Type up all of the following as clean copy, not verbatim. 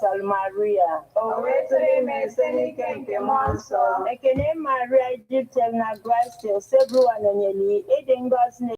gbasara Maria. O wetụrụ ime site n'ike nke mmụọ nsọ. Ekene Maria jupụtara na gracia, Osebụwa nọnyere ịdị ngọzi na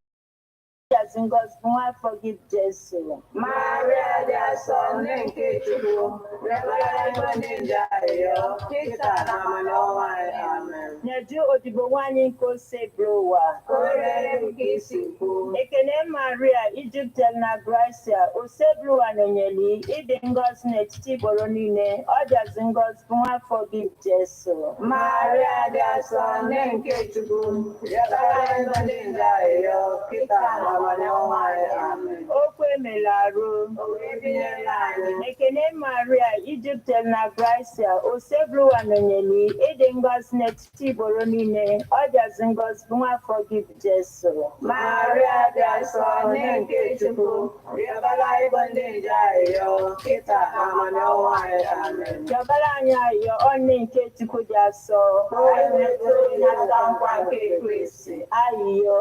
Jazi ngọzi bụ nwafọ gị Jesu. Maria dị asọ nne nke Chukwu, rịọbara igwe ndị nje arịrịọ, kịta na ama n'ọnwa anyị. Amen. Nyeju odibo nwanyị nke Osebụrụ ụwa. O rere m ka isi kwuo. Ekene Maria jupụtara na gracia, Osebụrụ ụwa nọnyere ịdị ngọzi n'etiti igboro niile, ọ jazi ngọzi bụ nwafọ gị Jesu. Maria dị asọ nne nke Chukwu, rịọbara igwe ndị nje arịrịọ, kịta na ama n'ọnwa anyị. Amen. Okwu emela arụ. O wee binyere anyị. Ekene Maria jupụtara na gracia, Osebụrụ ụwa nọnyere ịdị ngọzi n'etiti igboro niile, ọ jazi ngọzi bụ nwafọ gị Jesu. Maria dị asọ nne nke Chukwu, rịọbara igwe ndị nje arịrịọ, kịta na ama n'ọnwa anyị. Amen. Rịọbara anyị arịrịọ, ọ nne nke Chukwu dị asọ. Ka o wee metụ ịnata nkwa nke Kristi. Arịrịọ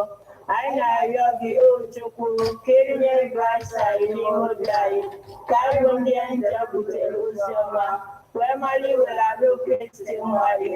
anyị na-arịọ gị o Chukwu, ka erinye Kraịst anyị n'ime obi anyị, ka anyị bụ ndị nje butere ozi ọma, wee mara iwere arụ Kristi nwa gị,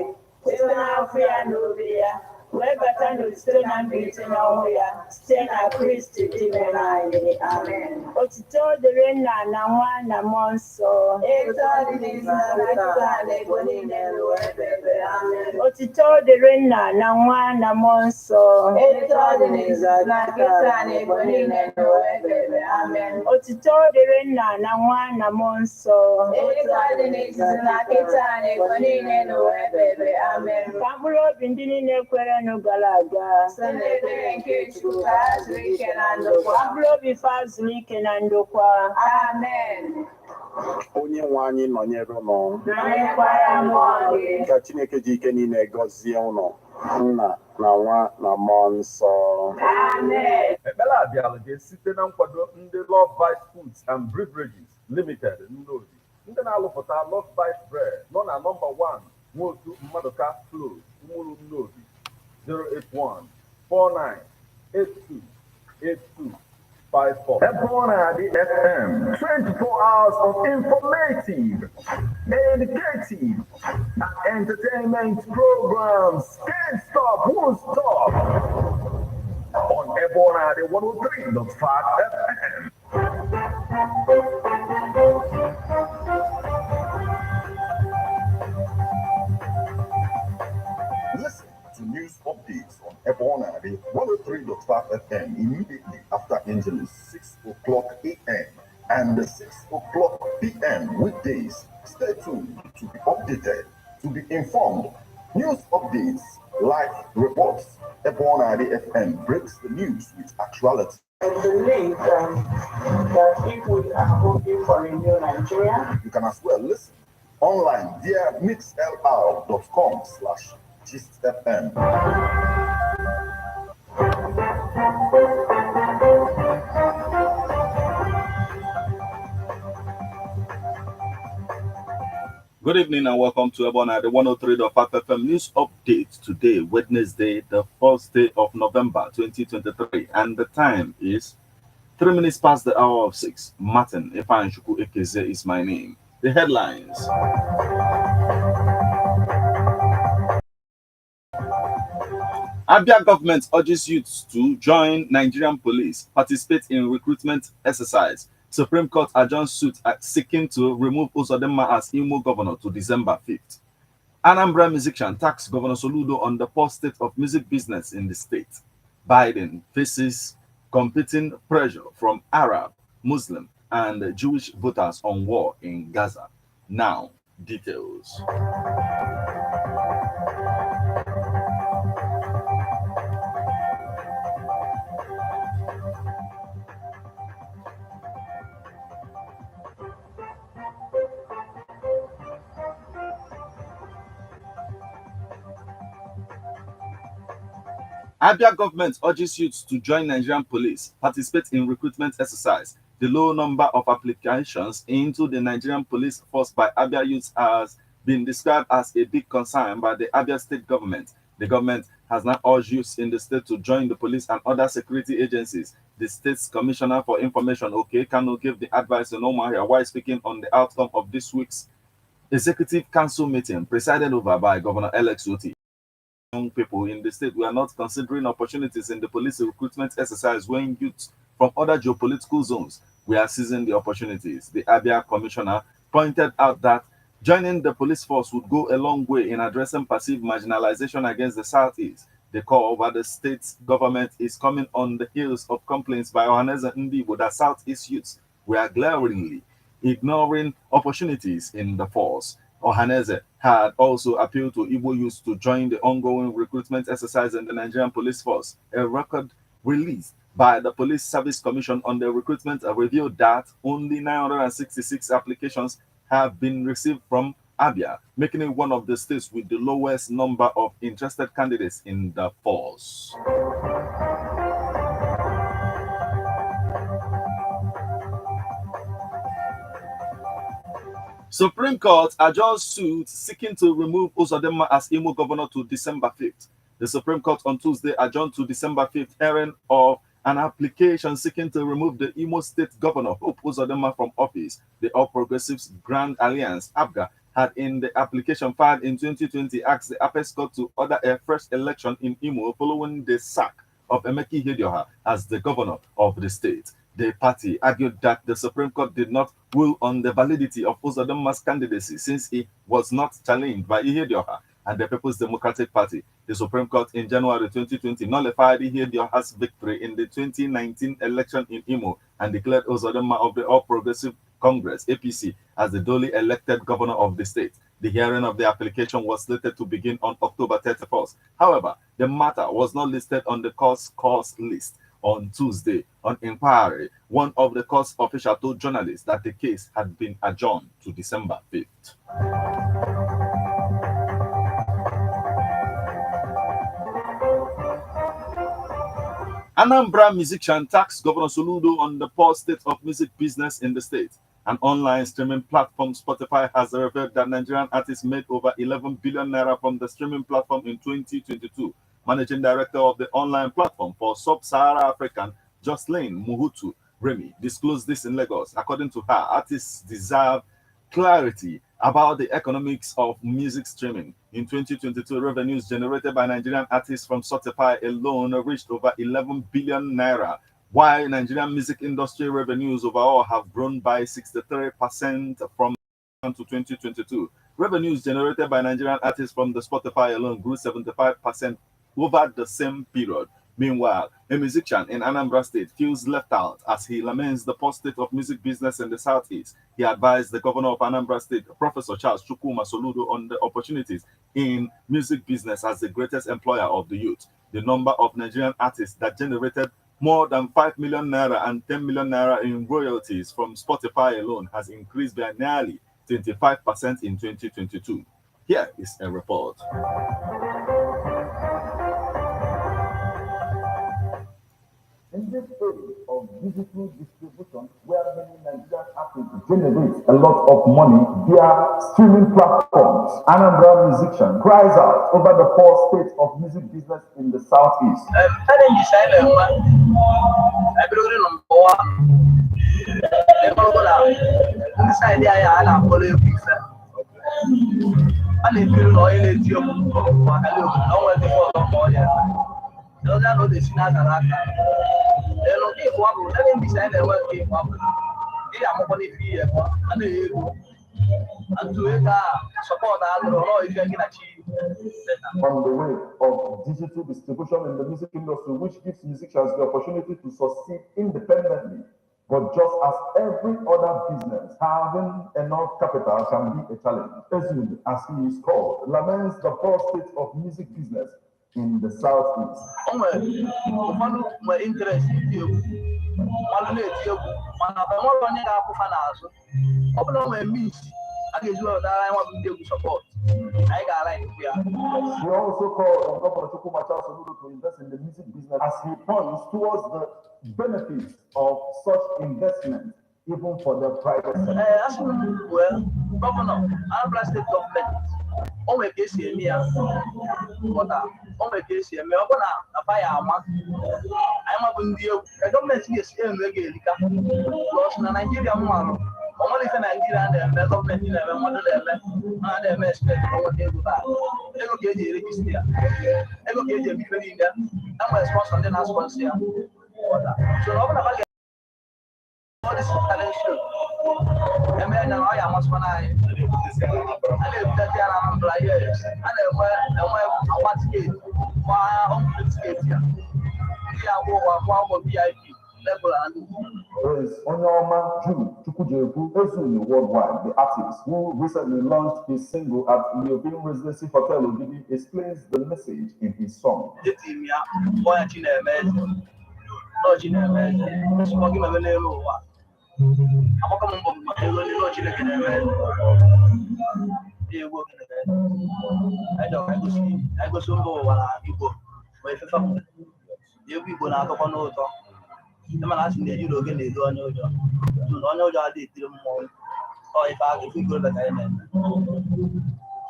site n'afọ ya na obi ya, wee bata n'otito na mbilite n'ọnwụ ya, site na Kristi dị mere anyị. Amen. Otito dịrị Nna na Nwa na Mmụọ Nsọ. Etu ọ dị n'izu na kịta na ebo niile ruo ebe ebe. Amen. Otito dịrị Nna na Nwa na Mmụọ Nsọ. Etu ọ dị n'izu na kịta na ebo niile ruo ebe ebe. Amen. Otito dịrị Nna na Nwa na Mmụọ Nsọ. Etu ọ dị n'izu na kịta na ebo niile ruo ebe ebe. Amen. Ka mkpụrụ obi ndị niile kwerenụ gara aga, Site n'ekpere nke Chukwu ka ha zuru ike na ndokwa. ka mkpụrụ obi fa zuru ike na ndokwa. Amen. Onye nwe anyị nọnyere ụnụ, Nọnyekwara mmụọ gị. ka Chineke ji ike niile gọzie ụnụ, Nna na Nwa na Mmụọ Nsọ. Amen. Ekpere a bịara gị site na nkwado ndị Love Bite Foods and Beverages Limited Nnobi, ndị na-alụpụta Love Bite Bread nọ na nọmba 1 Nwotu Mmadụka Close, Umuru Nnobi, 081-4982-8254. Ebonadi FM, 24 hours of informative, educative, and entertainment programs. Can't stop, won't stop. On Ebonadi 103.5 FM. Listen to news updates on Ebonadi 103.5 FM immediately after Angeles 6 o'clock a.m. and 6 o'clock p.m. weekdays. Stay tuned to be updated, to be informed. News updates, live reports. Ebonadi FM breaks the news with actuality. I believe that people are hoping for a new Nigeria. You can as well listen online via mixlr.com/GistFM. Good evening and welcome to Ebonadi 103.5 FM News Update today, Wednesday, the 1st day of November 2023, and the time is 3 minutes past the hour of 6. Martin Efanchuku Ekeze is my name. The headlines. Abia government urges youths to join Nigerian police, participate in recruitment exercise. Supreme Court adjourns suit seeking to remove Uzodinma as Imo governor to December 5th. Anambra musician tax Governor Soludo on the poor state of music business in the state. Biden faces competing pressure from Arab, Muslim, and Jewish voters on war in Gaza. Now, details. Abia government urges youths to join Nigerian police, participate in recruitment exercise. The low number of applications into the Nigerian police force by Abia youths has been described as a big concern by the Abia state government. The government has now urged youths in the state to join the police and other security agencies The state's commissioner for information, OK Kanu, gave the advice to Omahia while speaking on the outcome of this week's executive council meeting presided over by Governor Alex Otti. Young people in the state were not considering opportunities in the police recruitment exercise when youths from other geopolitical zones were seizing the opportunities. The Abia commissioner pointed out that joining the police force would go a long way in addressing perceived marginalization against the Southeast. The call over the state government is coming on the heels of complaints by Ohanaeze Ndigbo that Southeast youths were glaringly ignoring opportunities in the force. Ohanaeze had also appealed to Igbo youths to join the ongoing recruitment exercise in the Nigerian police force. A record released by the Police Service Commission on the recruitment revealed that only 966 applications have been received from Abia, making it one of the states with the lowest number of interested candidates in the force. Supreme Court adjourned suit seeking to remove Uzodinma as Imo governor to December 5th. The Supreme Court on Tuesday adjourned to December 5th hearing of an application seeking to remove the Imo State Governor Hope Uzodinma from office. The All Progressives Grand Alliance, APGA, had in the application filed in 2020 asked the Apex Court to order a fresh election in Imo following the sack of Emeka Ihedioha as the governor of the state. The party argued that the Supreme Court did not rule on the validity of Uzodinma's candidacy since he was not challenged by Ihedioha and the People's Democratic Party. The Supreme Court in January 2020 nullified Ihedioha's victory in the 2019 election in Imo and declared Uzodinma of the All Progressive Congress, APC, as the duly elected governor of the state. The hearing of the application was slated to begin on October 31st. However, the matter was not listed on the court's list. On Tuesday, on inquiry, one of the court's officials told journalists that the case had been adjourned to December 5th. Anambra musician taxed Governor Soludo on the poor state of music business in the state. An online streaming platform, Spotify, has revealed that Nigerian artists made over 11 billion naira from the streaming platform in 2022. Managing director of the online platform for Sub-Sahara African, Jocelyn Muhutu Remy, disclosed this in Lagos. According to her, artists deserve clarity about the economics of music streaming. In 2022, revenues generated by Nigerian artists from Spotify alone reached over 11 billion naira, while Nigerian music industry revenues overall have grown by 63% from to 2022. Revenues generated by Nigerian artists from the Spotify alone grew 75% over the same period. Meanwhile, a musician in Anambra State feels left out as he laments the poor state of music business in the Southeast. He advised the governor of Anambra State, Professor Charles Chukwuma Soludo, on the opportunities in music business as the greatest employer of the youth. The number of Nigerian artists that generated more than 5 million naira and 10 million naira in royalties from Spotify alone has increased by nearly 25% in 2022. Here is a report. In this age of digital distribution, where many Nigerian artists generate a lot of money via streaming platforms, Anambra musician cries out over the poor state of music business in the Southeast. On the way of digital distribution in the music industry, which gives musicians the opportunity to succeed independently. But just as every other business, having enough capital can be a challenge. Ezud, as he is called, laments the poor state of music business in the Southeast. He also called on Governor Chukwuma Soludo to invest in the music business as he points towards the benefits of such investment, even for the private sector. Well, Governor, Anambra State government, o nwere ka esi eme ọ bụ na afa ya ama anyị mabụ ndị egwu ka gọọmenti ga-esi eme ego erika plus na Naijiria mmanụ ọ nwere ife Naijiria na-eme gọọmenti na-eme mmadụ na-eme ha na-eme expect ọnweta ego baa ego ka eji eregista ya ego ka eji eme ife niile e nwere sponsor ndị na-sponsor ya so na ọ bụ na eme na ọ ya amasịkwana anyị a na-ebutete ya na Anambra yes a na-enwe akwa tiketi kwa ọmụmụ tiketi ya ndị agwụ ụgwọ akwa ụgwọ VIP level and Is Onyoma Jude Chukwujeku Ezuni Worldwide, the artist who recently launched his single at European Residency Hotel Ogidi, explains the message in his song.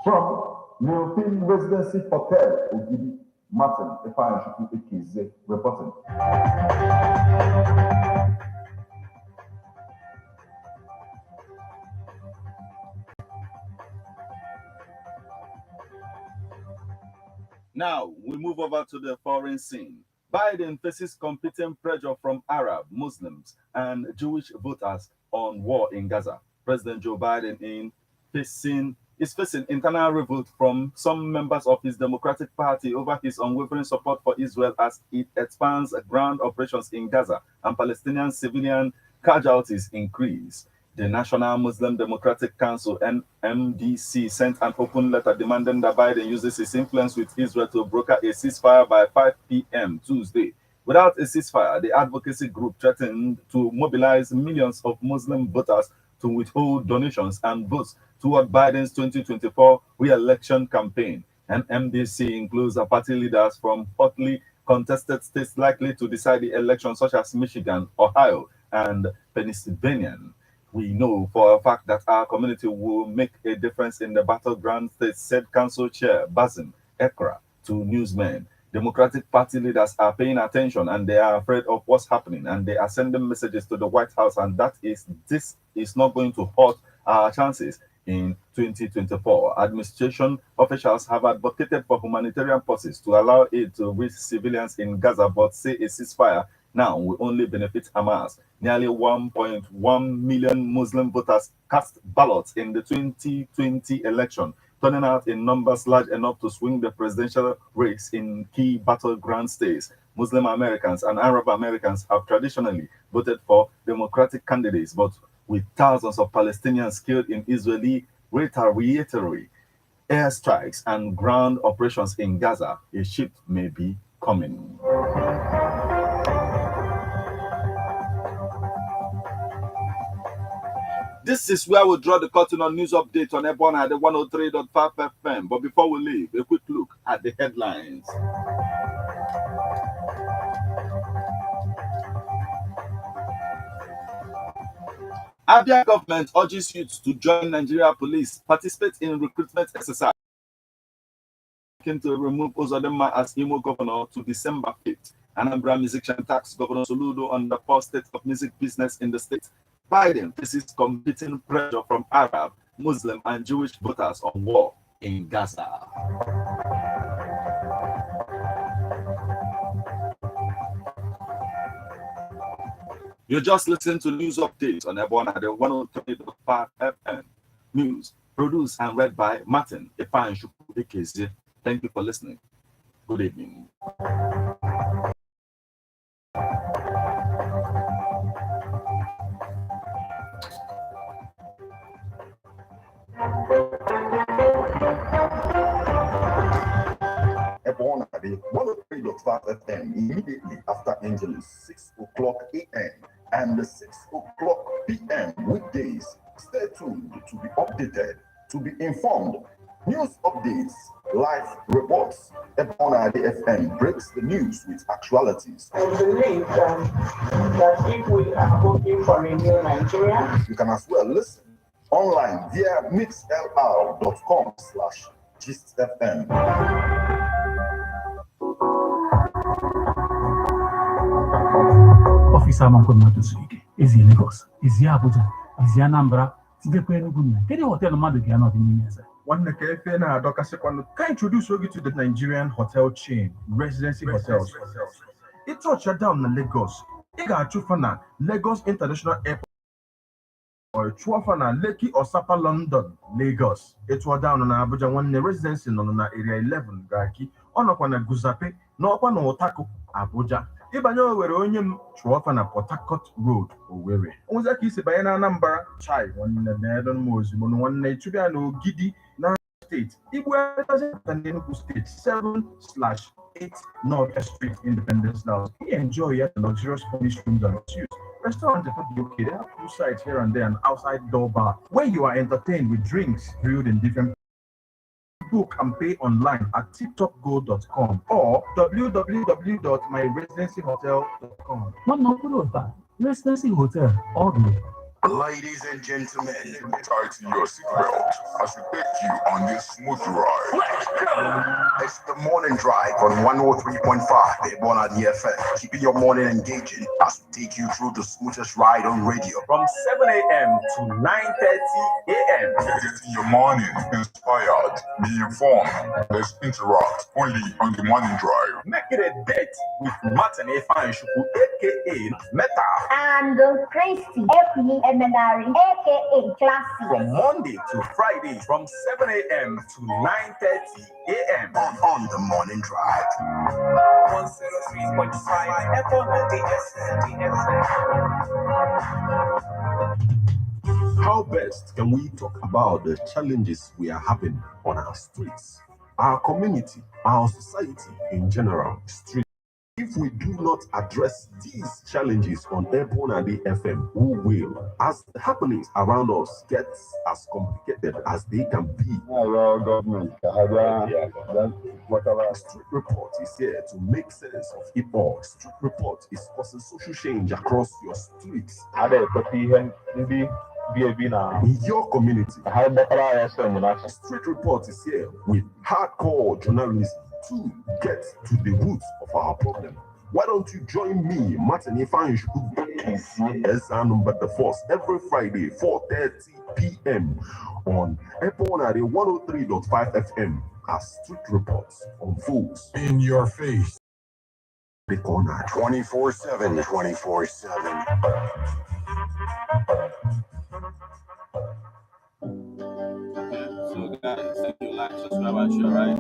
From European Residency Hotel Ogidi, Martin Efanchukwu Ekeze reporting. Now we move over to the foreign scene. Biden faces competing pressure from Arab, Muslims, and Jewish voters on war in Gaza. President Joe Biden is facing internal revolt from some members of his Democratic Party over his unwavering support for Israel as it expands ground operations in Gaza and Palestinian civilian casualties increase. The National Muslim Democratic Council, NMDC, sent an open letter demanding that Biden uses his influence with Israel to broker a ceasefire by 5 p.m. Tuesday. Without a ceasefire, the advocacy group threatened to mobilize millions of Muslim voters to withhold donations and votes toward Biden's 2024 re-election campaign. NMDC includes party leaders from hotly contested states likely to decide the election, such as Michigan, Ohio, and Pennsylvania. We know for a fact that our community will make a difference in the battleground states, said Council Chair Basim Ekra to newsmen. Democratic Party leaders are paying attention and they are afraid of what's happening, and they are sending messages to the White House, and this is not going to hurt our chances in 2024. Administration officials have advocated for humanitarian pauses to allow aid to reach civilians in Gaza, but say a ceasefire now will only benefit Hamas. Nearly 1.1 million Muslim voters cast ballots in the 2020 election, turning out in numbers large enough to swing the presidential race in key battleground states. Muslim Americans and Arab Americans have traditionally voted for Democratic candidates, but with thousands of Palestinians killed in Israeli retaliatory airstrikes and ground operations in Gaza, a shift may be coming. This is where we draw the curtain on news update on Ebona at the 103.5 FM. But before we leave, a quick look at the headlines. Abia government urges youth to join Nigeria police, participate in recruitment exercise to remove Uzodinma as Imo governor to December 5th. Anambra musician tax Governor Soludo on the first state of music business in the state. Biden faces competing pressure from Arab, Muslim, and Jewish voters on war in Gaza. You just listened to news updates on Ebona at the 103.5 FM. News produced and read by Martin Efanchukwu Ekeze. Thank you for listening. Good evening. Ebona, the 103.5 FM immediately after Angeles, 6 o'clock a.m. and 6 o'clock p.m. weekdays. Stay tuned to be updated, to be informed. News updates, live reports. Ebona FM breaks the news with actualities. I believe that if we are hoping for a new Nigeria, you can as well listen online via mixlr.com/gistfm. Officer Mankomato Suike, is in Lagos, is Yabuja, is Yanambra, Tigepenugunya. Can you hotel Mother Giano in One cafe na Doka Second can introduce you to the Nigerian hotel chain, Residency Hotels. It's all shut down in Lagos. You got Chufana, Lagos International Airport, or Chufana, Lekki or Sapa, London, Lagos. It was down on Abuja one residency on area 11, Gaki, on upon a Guzape, no upon Otako, Abuja. Ibanyo were only Chufana Port Harcourt Road, Owerri. Ozaki Sebayana number, Chai, one Nedon Mosimon, one Natural Gidi. State, Igwe State 7/8 North Street, Independence Now. Enjoy your luxurious furnished rooms and suites. Restaurant is not okay. They have two sides here and there, and outside door bar where you are entertained with drinks brewed in different. Book and pay online at tiptopgo.com or www.myresidencyhotel.com. What no Residency Hotel, all the way. Ladies and gentlemen, tighten your seatbelt as we take you on this smooth ride. Let's go! It's the morning drive on 103.5 Ebona DFM, keeping your morning engaging as we take you through the smoothest ride on radio. From 7 a.m. to 9:30 a.m. Getting your morning inspired, be informed, let's interact only on the morning drive. Make it a date with Martin Efanshuku, aka Meta. And Christy, aka Emenari, aka Classy. From Monday to Friday, from 7 a.m. to 9:30 a.m. on the morning drive. 103.5 How best can we talk about the challenges we are having on our streets, our community, our society in general? If we do not address these challenges on Ebona FM, who will, as the happenings around us get as complicated as they can be? Street Report is here to make sense of it all. Street Report is causing social change across your streets. In your community. Street Report is here with hardcore journalism to get to the roots of our problem. Why don't you join me, Martin Efanshuku, but the force every Friday, 4:30 p.m. on Ebona 103.5 FM as Street Reports unfolds in your face. The corner 24/7, 24/7. So guys, thank you, like, subscribe, and share, right?